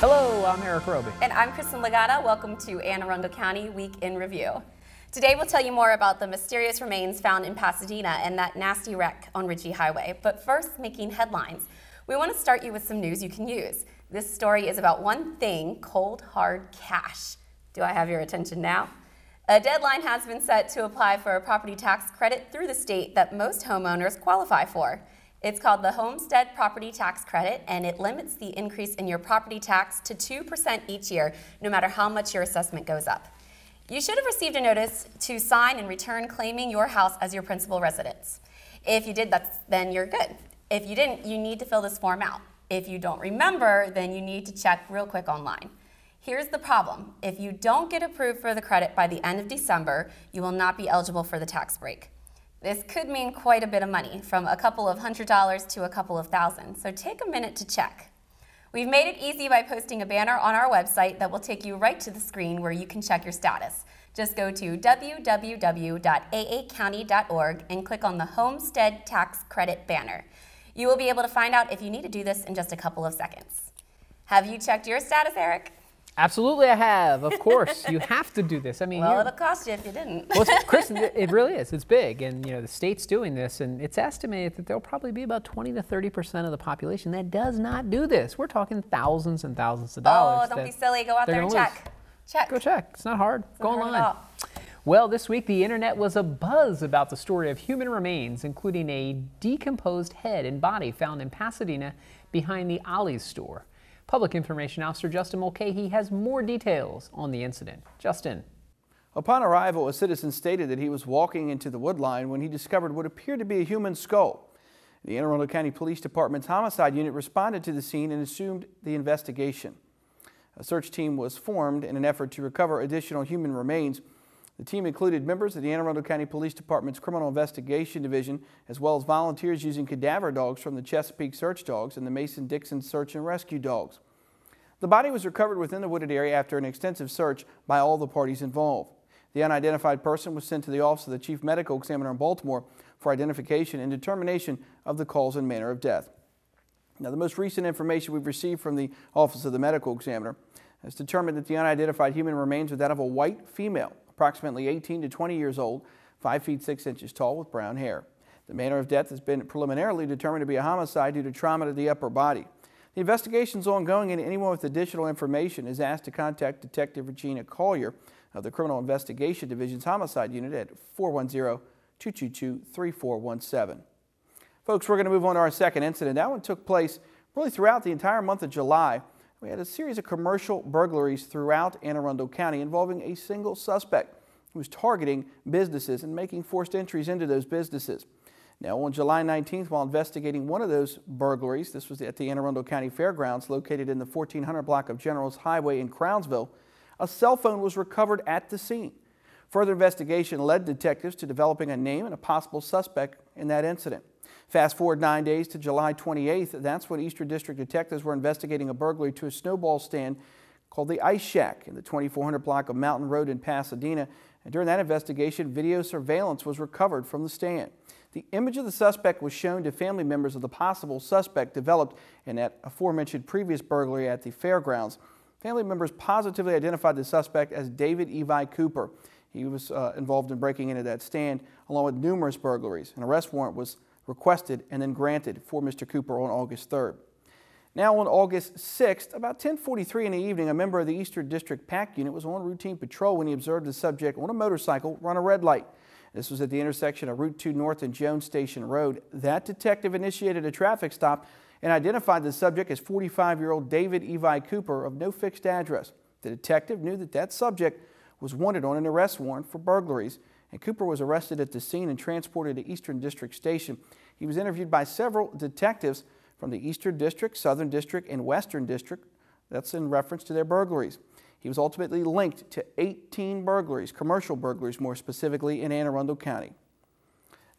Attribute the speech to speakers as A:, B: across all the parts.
A: Hello, I'm Eric Roby.
B: And I'm Kristin Legata. Welcome to Anne Arundel County Week in Review. Today we'll tell you more about the mysterious remains found in Pasadena and that nasty wreck on Ritchie Highway. But first, making headlines. We want to start you with some news you can use. This story is about one thing: cold, hard cash. Do I have your attention now? A deadline has been set to apply for a property tax credit through the state that most homeowners qualify for. It's called the Homestead Property Tax Credit, and it limits the increase in your property tax to 2% each year, no matter how much your assessment goes up. You should have received a notice to sign and return claiming your house as your principal residence. If you did, then you're good. If you didn't, you need to fill this form out. If you don't remember, then you need to check real quick online. Here's the problem. If you don't get approved for the credit by the end of December, you will not be eligible for the tax break. This could mean quite a bit of money, from a couple of $100s to a couple of thousand, so take a minute to check. We've made it easy by posting a banner on our website that will take you right to the screen where you can check your status. Just go to www.aacounty.org and click on the Homestead Tax Credit banner. You will be able to find out if you need to do this in just a couple of seconds. Have you checked your status, Eric?
A: Absolutely, I have. Of course, you have to do this. I mean,
B: well, it'll cost you if you didn't.
A: Well, Kristin, it really is. It's big, and the state's doing this, and it's estimated that there'll probably be about 20 to 30% of the population that does not do this. We're talking thousands and thousands of dollars.
B: Oh, don't be silly. Go out there and check. Check.
A: Go check. It's not hard. Go online. Well, this week the internet was abuzz about the story of human remains, including a decomposed head and body found in Pasadena behind the Ollie's store. Public Information Officer Justin Mulcahy has more details on the incident. Justin.
C: Upon arrival, a citizen stated that he was walking into the woodline when he discovered what appeared to be a human skull. The Anne Arundel County Police Department's homicide unit responded to the scene and assumed the investigation. A search team was formed in an effort to recover additional human remains. The team included members of the Anne Arundel County Police Department's Criminal Investigation Division, as well as volunteers using cadaver dogs from the Chesapeake Search Dogs and the Mason-Dixon Search and Rescue Dogs. The body was recovered within the wooded area after an extensive search by all the parties involved. The unidentified person was sent to the Office of the Chief Medical Examiner in Baltimore for identification and determination of the cause and manner of death. Now, the most recent information we've received from the Office of the Medical Examiner has determined that the unidentified human remains are that of a white female, approximately 18 to 20 years old, 5 feet 6 inches tall, with brown hair. The manner of death has been preliminarily determined to be a homicide due to trauma to the upper body. The investigation is ongoing, and anyone with additional information is asked to contact Detective Regina Collier of the Criminal Investigation Division's Homicide Unit at 410-222-3417. Folks, we're going to move on to our second incident. That one took place really throughout the entire month of July. We had a series of commercial burglaries throughout Anne Arundel County involving a single suspect who was targeting businesses and making forced entries into those businesses. Now, on July 19th, while investigating one of those burglaries, this was at the Anne Arundel County Fairgrounds located in the 1400 block of Generals Highway in Crownsville, a cell phone was recovered at the scene. Further investigation led detectives to developing a name and a possible suspect in that incident. Fast forward 9 days to July 28th, that's when Eastern District detectives were investigating a burglary to a snowball stand called the Ice Shack in the 2400 block of Mountain Road in Pasadena. And during that investigation, video surveillance was recovered from the stand. The image of the suspect was shown to family members of the possible suspect developed in that aforementioned previous burglary at the fairgrounds. Family members positively identified the suspect as David Evi Cooper. He was involved in breaking into that stand along with numerous burglaries. An arrest warrant was requested and then granted for Mr. Cooper on August 3rd. Now on August 6th, about 10:43 in the evening, a member of the Eastern District PAC unit was on routine patrol when he observed the subject on a motorcycle run a red light. This was at the intersection of Route 2 North and Jones Station Road. That detective initiated a traffic stop and identified the subject as 45-year-old David Evi Cooper of no fixed address. The detective knew that that subject was wanted on an arrest warrant for burglaries, and Cooper was arrested at the scene and transported to Eastern District Station. He was interviewed by several detectives from the Eastern District, Southern District, and Western District. That's in reference to their burglaries. He was ultimately linked to 18 burglaries, commercial burglaries more specifically, in Anne Arundel County.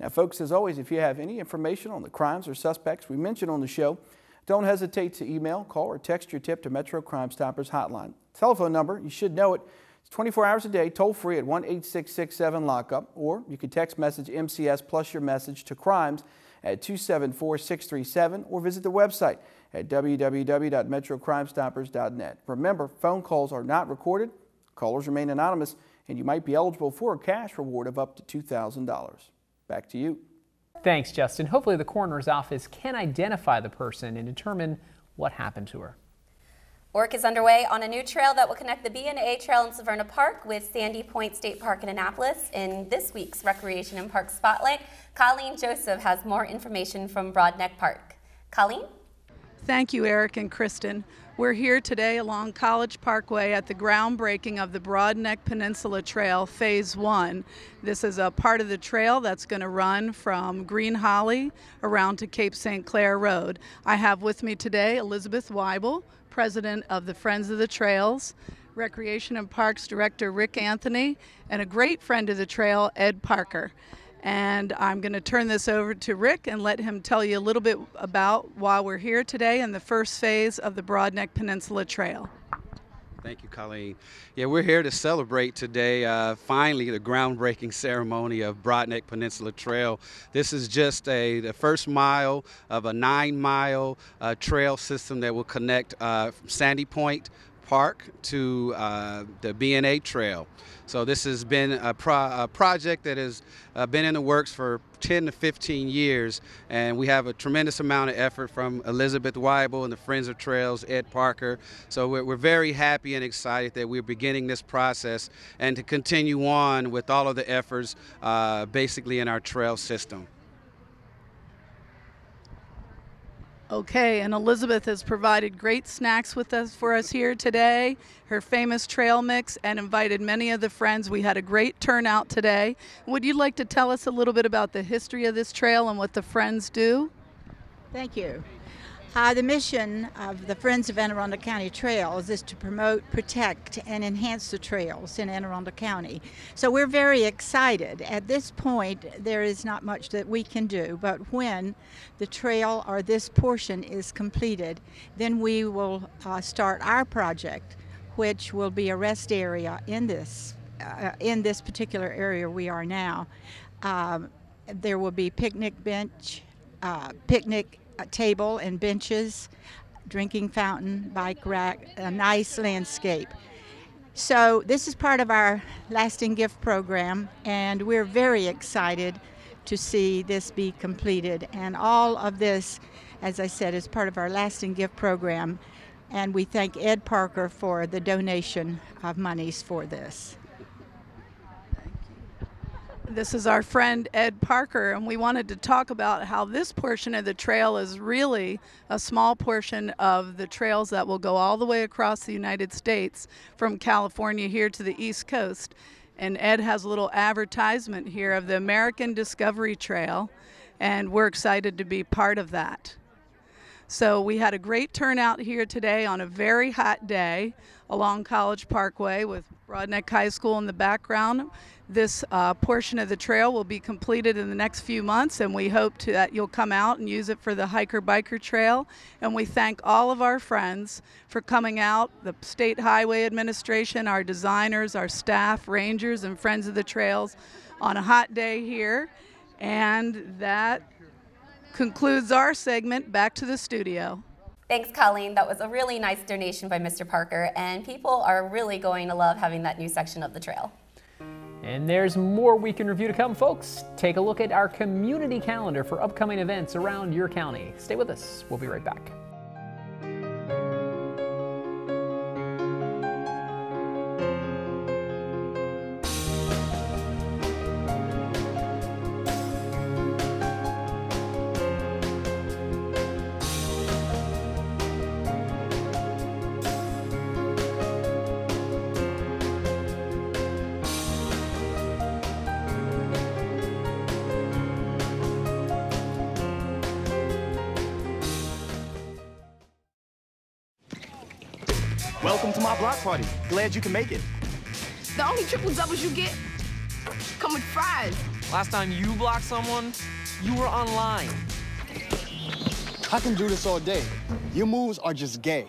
C: Now, folks, as always, if you have any information on the crimes or suspects we mentioned on the show, don't hesitate to email, call, or text your tip to Metro Crime Stoppers hotline. Telephone number, you should know it. It's 24 hours a day, toll free at 1-866-7-LOCKUP, or you can text message MCS plus your message to crimes at 274-637 or visit the website at www.metrocrimestoppers.net. Remember, phone calls are not recorded, callers remain anonymous, and you might be eligible for a cash reward of up to $2,000. Back to you.
A: Thanks, Justin. Hopefully the coroner's office can identify the person and determine what happened to her.
B: Work is underway on a new trail that will connect the B&A Trail in Severna Park with Sandy Point State Park in Annapolis. In this week's Recreation and Park Spotlight, Colleen Joseph has more information from Broadneck Park. Colleen?
D: Thank you, Erik and Kristin. We're here today along College Parkway at the groundbreaking of the Broadneck Peninsula Trail Phase 1. This is a part of the trail that's going to run from Green Holly around to Cape St. Clair Road. I have with me today Elizabeth Weibel, President of the Friends of the Trails, Recreation and Parks Director Rick Anthony, and a great friend of the trail, Ed Parker. And I'm going to turn this over to Rick and let him tell you a little bit about why we're here today in the first phase of the Broadneck Peninsula Trail.
E: Thank you, Colleen. Yeah, we're here to celebrate today, finally, the groundbreaking ceremony of Broadneck Peninsula Trail. This is just the first mile of a 9-mile trail system that will connect from Sandy Point Park to the B&A Trail. So this has been a project that has been in the works for 10 to 15 years, and we have a tremendous amount of effort from Elizabeth Weibel and the Friends of Trails, Ed Parker. So we're very happy and excited that we're beginning this process and to continue on with all of the efforts basically in our trail system.
D: Okay, and Elizabeth has provided great snacks for us here today, her famous trail mix, and invited many of the friends. We had a great turnout today. Would you like to tell us a little bit about the history of this trail and what the friends do?
F: Thank you. The mission of the Friends of Anne Arundel County Trails is to promote, protect, and enhance the trails in Anne Arundel County. So we're very excited. At this point, there is not much that we can do, but when the trail or this portion is completed, then we will start our project, which will be a rest area in this particular area we are now. There will be picnic bench, picnic table and benches, drinking fountain, bike rack, a nice landscape. So this is part of our lasting gift program, and we're very excited to see this be completed. And all of this, as I said, is part of our lasting gift program, and we thank Ed Parker for the donation of monies for this.
D: This is our friend Ed Parker, and we wanted to talk about how this portion of the trail is really a small portion of the trails that will go all the way across the United States from California here to the East Coast. And Ed has a little advertisement here of the American Discovery Trail, and we're excited to be part of that. So we had a great turnout here today on a very hot day along College Parkway with Broadneck High School in the background. This portion of the trail will be completed in the next few months, and we hope that you'll come out and use it for the hiker-biker trail. And we thank all of our friends for coming out, the State Highway Administration, our designers, our staff, rangers, and Friends of the Trails on a hot day here. And that concludes our segment. Back to the studio.
B: Thanks, Colleen. That was a really nice donation by Mr. Parker, and people are really going to love having that new section of the trail.
A: And there's more Week in Review to come, folks. Take a look at our community calendar for upcoming events around your county. Stay with us. We'll be right back.
G: Welcome to my block party. Glad you can make it.
H: The only triple doubles you get come with fries.
I: Last time you blocked someone, you were online.
G: I can do this all day. Your moves are just gay.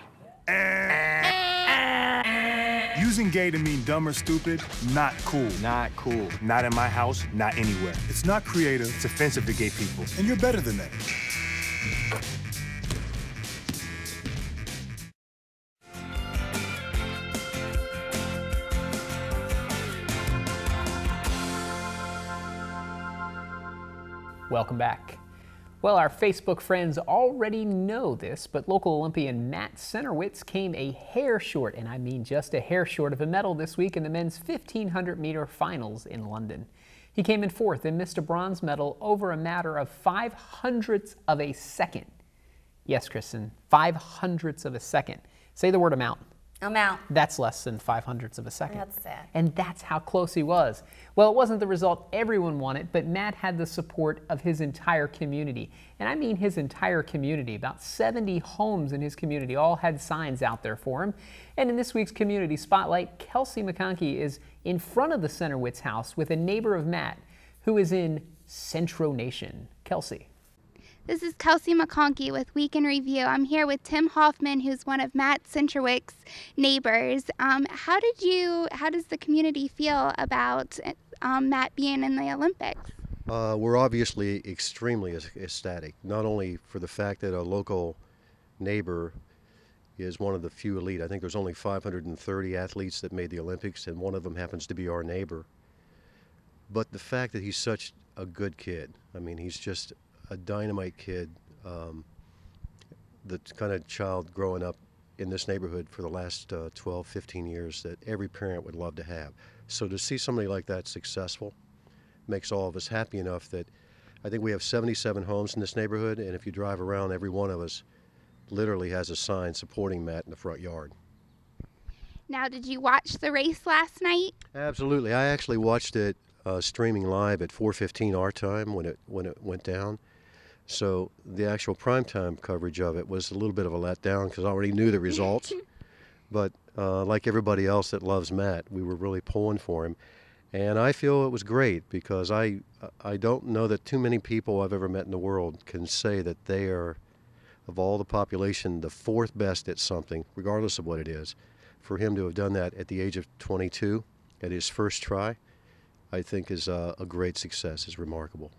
J: Using gay to mean dumb or stupid, not cool.
G: Not cool.
J: Not in my house, not anywhere. It's not creative, it's offensive to gay people. And you're better than that.
A: Welcome back. Well, our Facebook friends already know this, but local Olympian Matt Centrowitz came a hair short, and I mean just a hair short of a medal this week in the men's 1500-meter finals in London. He came in fourth and missed a bronze medal over a matter of 0.05 of a second. Yes, Kristin, 0.05 of a second. Say the word amount.
B: Amount.
A: That's less than 0.05 of a second.
B: That's sad.
A: And that's how close he was. Well, it wasn't the result everyone wanted, but Matt had the support of his entire community. And I mean his entire community. About 70 homes in his community all had signs out there for him. And in this week's Community Spotlight, Kelsey McConkey is in front of the Centrowitz house with a neighbor of Matt who is in Centro Nation. Kelsey.
K: This is Kelsey McConkey with Week in Review. I'm here with Tim Hoffman, who's one of Matt Centrowitz's neighbors. How does the community feel about Matt being in the Olympics?
L: We're obviously extremely ecstatic, not only for the fact that a local neighbor is one of the few elite. I think there's only 530 athletes that made the Olympics, and one of them happens to be our neighbor. But the fact that he's such a good kid. I mean, he's just a dynamite kid, the kind of child growing up in this neighborhood for the last 12, 15 years that every parent would love to have. So to see somebody like that successful makes all of us happy enough that I think we have 77 homes in this neighborhood, and if you drive around, every one of us literally has a sign supporting Matt in the front yard.
K: Now, did you watch the race last night?
L: Absolutely. I actually watched it streaming live at 4:15 our time when it went down. So the actual primetime coverage of it was a little bit of a letdown because I already knew the results. But like everybody else that loves Matt, we were really pulling for him. And I feel it was great because I don't know that too many people I've ever met in the world can say that they are, of all the population, the fourth best at something, regardless of what it is. For him to have done that at the age of 22, at his first try, I think is a great success, is remarkable.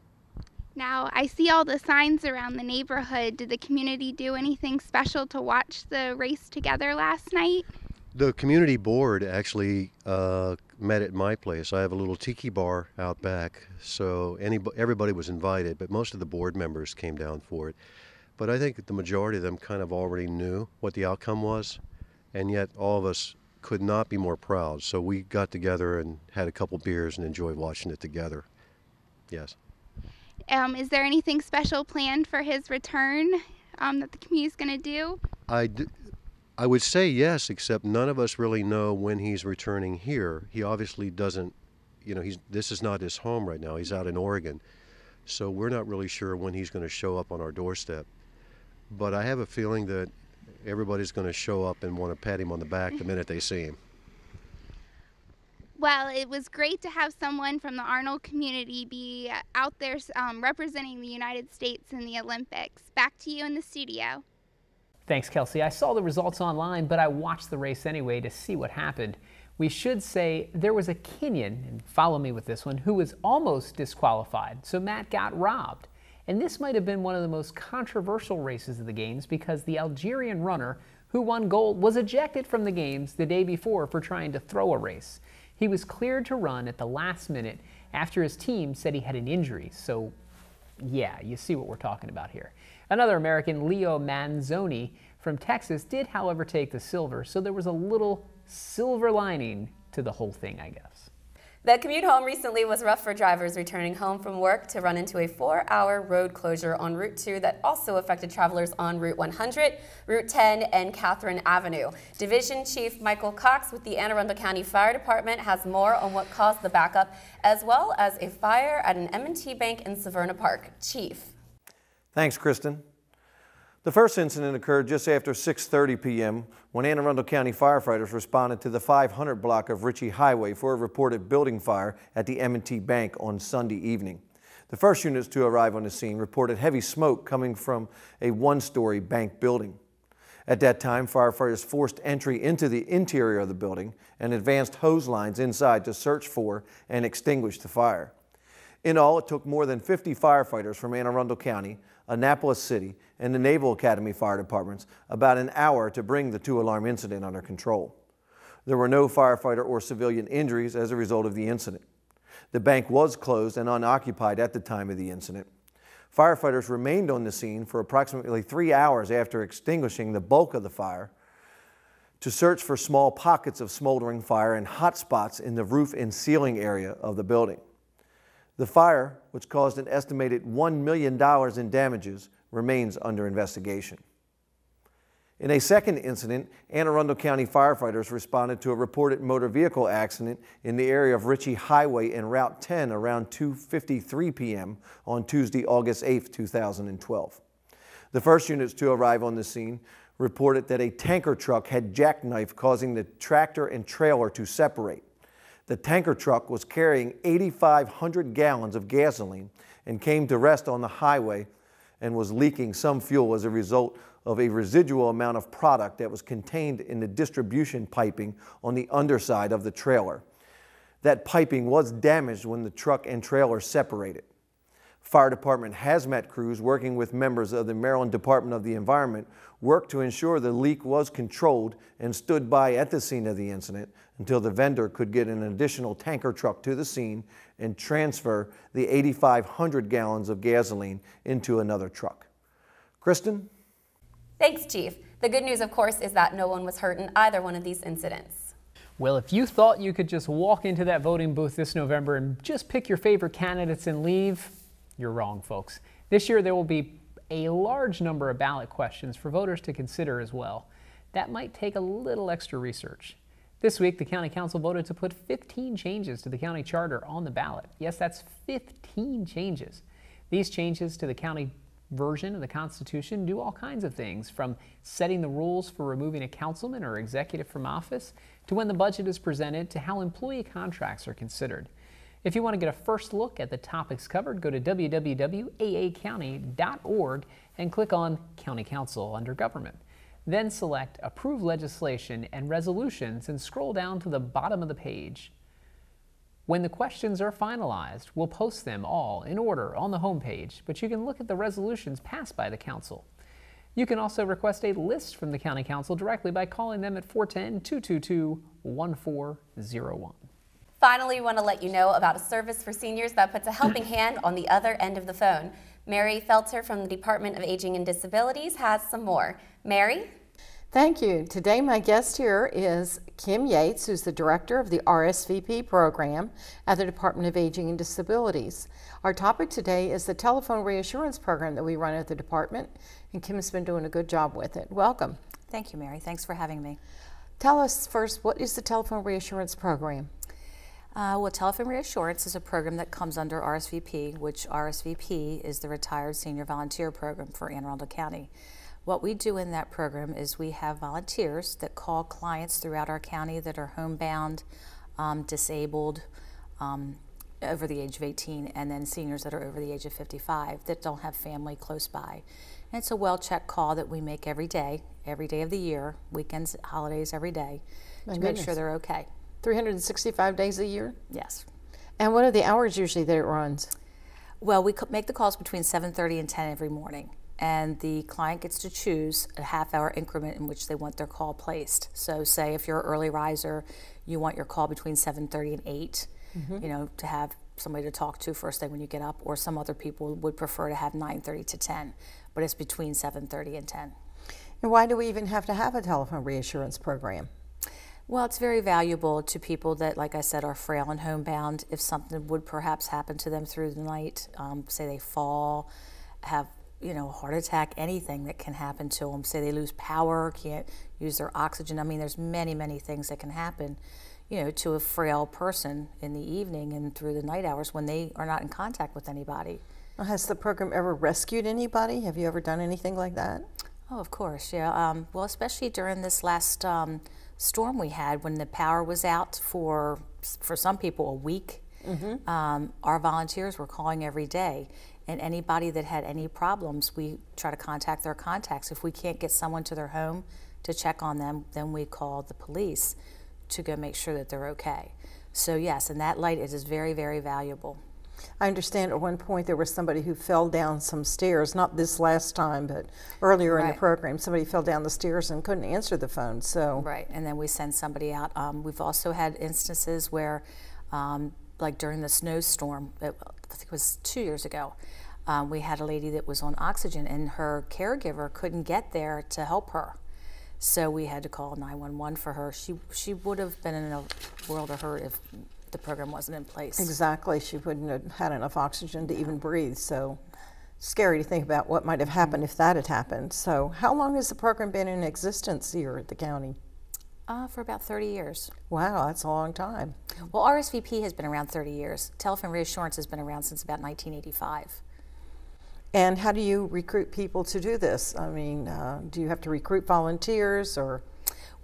K: Now, I see all the signs around the neighborhood. Did the community do anything special to watch the race together last night?
L: The community board actually met at my place. I have a little tiki bar out back, so everybody was invited, but most of the board members came down for it. But I think that the majority of them kind of already knew what the outcome was, and yet all of us could not be more proud. So we got together and had a couple beers and enjoyed watching it together. Yes.
K: Is there anything special planned for his return that the community is going to do?
L: I would say yes, except none of us really know when he's returning here. He obviously doesn't, this is not his home right now. He's out in Oregon. So we're not really sure when he's going to show up on our doorstep. But I have a feeling that everybody's going to show up and want to pat him on the back the minute they see him.
K: Well, it was great to have someone from the Arnold community be out there representing the United States in the Olympics. Back to you in the studio.
A: Thanks, Kelsey. I saw the results online, but I watched the race anyway to see what happened. We should say there was a Kenyan, and follow me with this one, who was almost disqualified, so Matt got robbed. And this might have been one of the most controversial races of the Games because the Algerian runner who won gold was ejected from the Games the day before for trying to throw a race. He was cleared to run at the last minute after his team said he had an injury. So, yeah, you see what we're talking about here. Another American, Leo Manzoni from Texas, did, however, take the silver. So there was a little silver lining to the whole thing, I guess.
B: The commute home recently was rough for drivers returning home from work to run into a 4-hour road closure on Route 2 that also affected travelers on Route 100, Route 10, and Catherine Avenue. Division Chief Michael Cox with the Anne Arundel County Fire Department has more on what caused the backup, as well as a fire at an M&T bank in Severna Park. Chief.
M: Thanks, Kristin. The first incident occurred just after 6:30 p.m. when Anne Arundel County firefighters responded to the 500 block of Ritchie Highway for a reported building fire at the M&T Bank on Sunday evening. The first units to arrive on the scene reported heavy smoke coming from a one-story bank building. At that time, firefighters forced entry into the interior of the building and advanced hose lines inside to search for and extinguish the fire. In all, it took more than 50 firefighters from Anne Arundel County, Annapolis City, and the Naval Academy Fire Departments about an hour to bring the 2-alarm incident under control. There were no firefighter or civilian injuries as a result of the incident. The bank was closed and unoccupied at the time of the incident. Firefighters remained on the scene for approximately 3 hours after extinguishing the bulk of the fire to search for small pockets of smoldering fire and hot spots in the roof and ceiling area of the building. The fire, which caused an estimated $1 million in damages, remains under investigation. In a second incident, Anne Arundel County firefighters responded to a reported motor vehicle accident in the area of Ritchie Highway and Route 10 around 2:53 p.m. on Tuesday, August 8, 2012. The first units to arrive on the scene reported that a tanker truck had jackknifed, causing the tractor and trailer to separate. The tanker truck was carrying 8,500 gallons of gasoline and came to rest on the highway and was leaking some fuel as a result of a residual amount of product that was contained in the distribution piping on the underside of the trailer. That piping was damaged when the truck and trailer separated. Fire Department hazmat crews working with members of the Maryland Department of the Environment worked to ensure the leak was controlled and stood by at the scene of the incident until the vendor could get an additional tanker truck to the scene and transfer the 8,500 gallons of gasoline into another truck. Kristin?
B: Thanks, Chief. The good news, of course, is that no one was hurt in either one of these incidents.
A: Well, if you thought you could just walk into that voting booth this November and just pick your favorite candidates and leave, you're wrong, folks. This year there will be a large number of ballot questions for voters to consider as well. That might take a little extra research. This week, the County Council voted to put 15 changes to the county charter on the ballot. Yes, that's 15 changes. These changes to the county version of the Constitution do all kinds of things, from setting the rules for removing a councilman or executive from office, to when the budget is presented, to how employee contracts are considered. If you want to get a first look at the topics covered, go to www.aacounty.org and click on County Council under Government. Then select Approve Legislation and Resolutions and scroll down to the bottom of the page. When the questions are finalized, we'll post them all in order on the home page, but you can look at the resolutions passed by the Council. You can also request a list from the County Council directly by calling them at 410-222-1401.
B: Finally, we want to let you know about a service for seniors that puts a helping hand on the other end of the phone. Mary Felter from the Department of Aging and Disabilities has some more. Mary?
N: Thank you. Today my guest here is Kim Yates, who's the director of the RSVP program at the Department of Aging and Disabilities. Our topic today is the Telephone Reassurance Program that we run at the department, and Kim's been doing a good job with it. Welcome.
O: Thank you, Mary. Thanks for having me.
N: Tell us first, what is the Telephone Reassurance Program?
O: Well, Telephone Reassurance is a program that comes under RSVP, which RSVP is the Retired Senior Volunteer Program for Anne Arundel County. What we do in that program is we have volunteers that call clients throughout our county that are homebound, disabled, over the age of 18, and then seniors that are over the age of 55 that don't have family close by. And it's a well-checked call that we make every day of the year, weekends, holidays, every day, to make sure they're okay.
N: 365 days a year?
O: Yes.
N: And what are the hours usually that it runs?
O: Well, we make the calls between 7:30 and 10 every morning. And the client gets to choose a half-hour increment in which they want their call placed. So say if you're an early riser, you want your call between 7:30 and 8, you know, to have somebody to talk to first thing when you get up, or some other people would prefer to have 9:30 to 10, but it's between 7:30 and 10.
N: And why do we even have to have a telephone reassurance program?
O: Well, it's very valuable to people that, like I said, are frail and homebound. If something would perhaps happen to them through the night, say they fall, have heart attack, anything that can happen to them. Say they lose power, can't use their oxygen. I mean, there's many, many things that can happen, to a frail person in the evening and through the night hours when they are not in contact with anybody.
N: Has the program ever rescued anybody? Have you ever done anything like that?
O: Oh, of course, yeah. Well, especially during this last storm we had when the power was out for some people a week. Our volunteers were calling every day. And anybody that had any problems, we try to contact their contacts. If we can't get someone to their home to check on them, then we call the police to go make sure that they're okay. So yes, in that light, it is very, very valuable.
N: I understand at one point there was somebody who fell down some stairs, not this last time, but earlier in the program, somebody fell down the stairs and couldn't answer the phone. So
O: right, and then we send somebody out. We've also had instances where, like during the snowstorm, I think it was 2 years ago, we had a lady that was on oxygen and her caregiver couldn't get there to help her. So we had to call 911 for her. She would have been in a world of hurt if the program wasn't in place.
N: Exactly. She wouldn't have had enough oxygen to even breathe. So scary to think about what might have happened if that had happened. So how long has the program been in existence here at the county?
O: For about 30 years.
N: Wow, that's a long time.
O: Well, RSVP has been around 30 years. Telephone Reassurance has been around since about 1985.
N: And how do you recruit people to do this? I mean, do you have to recruit volunteers or?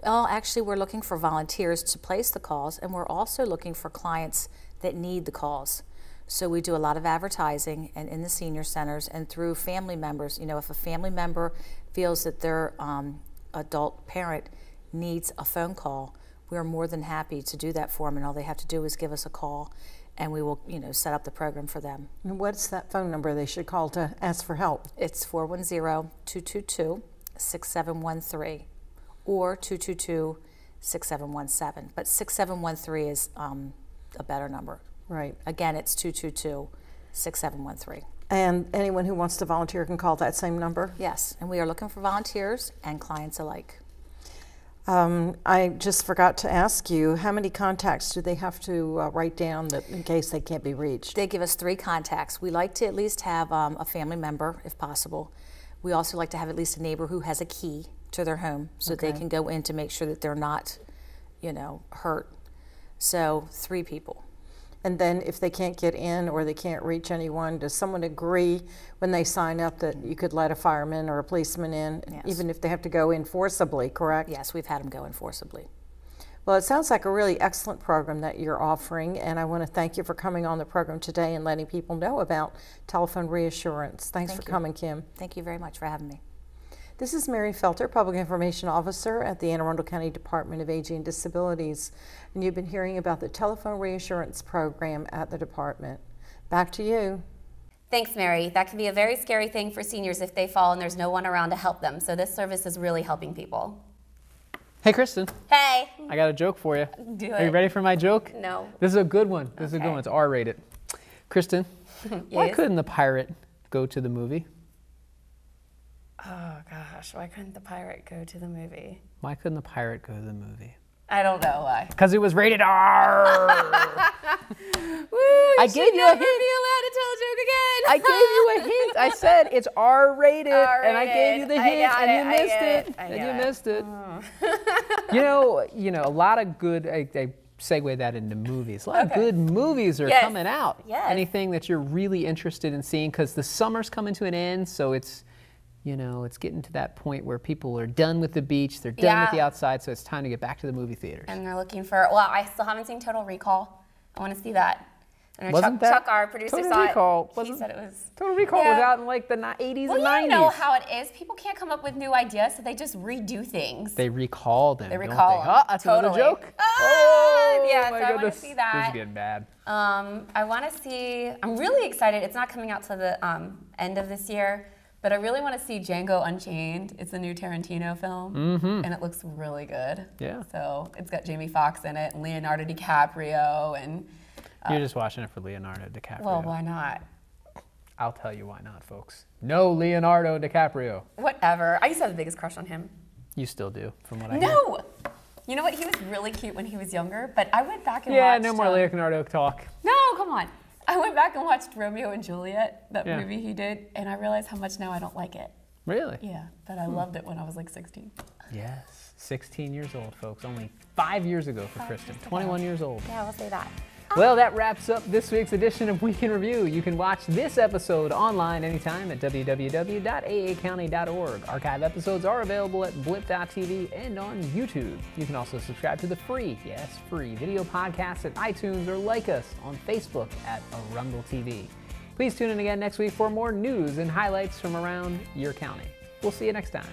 O: Well, actually, we're looking for volunteers to place the calls, and we're also looking for clients that need the calls. So we do a lot of advertising and in the senior centers and through family members. You know, if a family member feels that their adult parent needs a phone call, we're more than happy to do that for them, and all they have to do is give us a call, and we will, you know, set up the program for them.
N: And what's that phone number they should call to ask for help?
O: It's 410-222-6713 or 222-6717, but 6713 is a better number.
N: Right.
O: Again, it's 222-6713.
N: And anyone who wants to volunteer can call that same number?
O: Yes, and we are looking for volunteers and clients alike.
N: I just forgot to ask you, how many contacts do they have to write down that in case they can't be reached?
O: They give us 3 contacts. We like to at least have a family member, if possible. We also like to have at least a neighbor who has a key to their home so that they can go in to make sure that they're not, you know, hurt. So 3 people.
N: And then if they can't get in or they can't reach anyone, does someone agree when they sign up that you could let a fireman or a policeman in, even if they have to go in forcibly, correct?
O: Yes, we've had them go in forcibly.
N: Well, it sounds like a really excellent program that you're offering, and I want to thank you for coming on the program today and letting people know about Telephone Reassurance. Thanks for coming, Kim.
O: Thank you very much for having me.
N: This is Mary Felter, Public Information Officer at the Anne Arundel County Department of Aging and Disabilities, and you've been hearing about the Telephone Reassurance Program at the department. Back to you.
B: Thanks, Mary. That can be a very scary thing for seniors if they fall and there's no one around to help them, so this service is really helping people.
A: Hey, Kristin.
B: Hey.
A: I got a joke for you.
B: Do it.
A: Are you ready for my joke?
B: No.
A: This is a good one. This is a good one. It's R-rated. Kristin, why couldn't the pirate go to the movie?
B: Oh, gosh. Why couldn't the pirate go to the movie?
A: Why couldn't the pirate go to the movie?
B: I don't know why.
A: Because it was rated R. I gave you a hint.
B: Be allowed to tell a joke again.
A: I gave you a hint. I said it's R-rated, and I gave you the hint, and you missed it. And you missed it. You know, a lot of good. I segue that into movies. A lot of good movies are coming out.
B: Yes.
A: Anything that you're really interested in seeing, because the summer's coming to an end, so it's, you know, it's getting to that point where people are done with the beach, they're done with the outside, so it's time to get back to the movie theaters.
B: And they're looking for, well, I still haven't seen Total Recall. I want to see that. And Chuck, our producer,
A: Total
B: saw
A: Recall,
B: it. He said it was.
A: Total Recall was out in like the 80s and 90s.
B: You know how it is. People can't come up with new ideas, so they just redo things.
A: They recall them.
B: They recall them.
A: That's another joke.
B: Oh, yeah,
A: my
B: so
A: goodness.
B: I want to see that.
A: This is getting bad.
B: I want to see, I'm really excited. It's not coming out to the end of this year, but I really want to see Django Unchained. It's a new Tarantino film, and it looks really good.
A: Yeah.
B: So it's got Jamie Foxx in it, and Leonardo DiCaprio, and
A: you're just watching it for Leonardo DiCaprio.
B: well, why not?
A: I'll tell you why not, folks. No Leonardo DiCaprio.
B: Whatever. I used to have the biggest crush on him.
A: You still do, from what I hear.
B: No! You know what? He was really cute when he was younger, but I went back and watched...
A: Yeah, no more Leonardo talk.
B: No, come on. I went back and watched Romeo and Juliet, that movie he did, and I realized how much now I don't like it.
A: Really?
B: Yeah, but I loved it when I was like 16.
A: Yes, 16 years old, folks. Only 5 years ago for Kristin. 21 years old.
B: Yeah, we'll say that.
A: Well, that wraps up this week's edition of Week in Review. You can watch this episode online anytime at www.aacounty.org. Archive episodes are available at blip.tv and on YouTube. You can also subscribe to the free, yes, free video podcasts at iTunes or like us on Facebook at Arundel TV. Please tune in again next week for more news and highlights from around your county. We'll see you next time.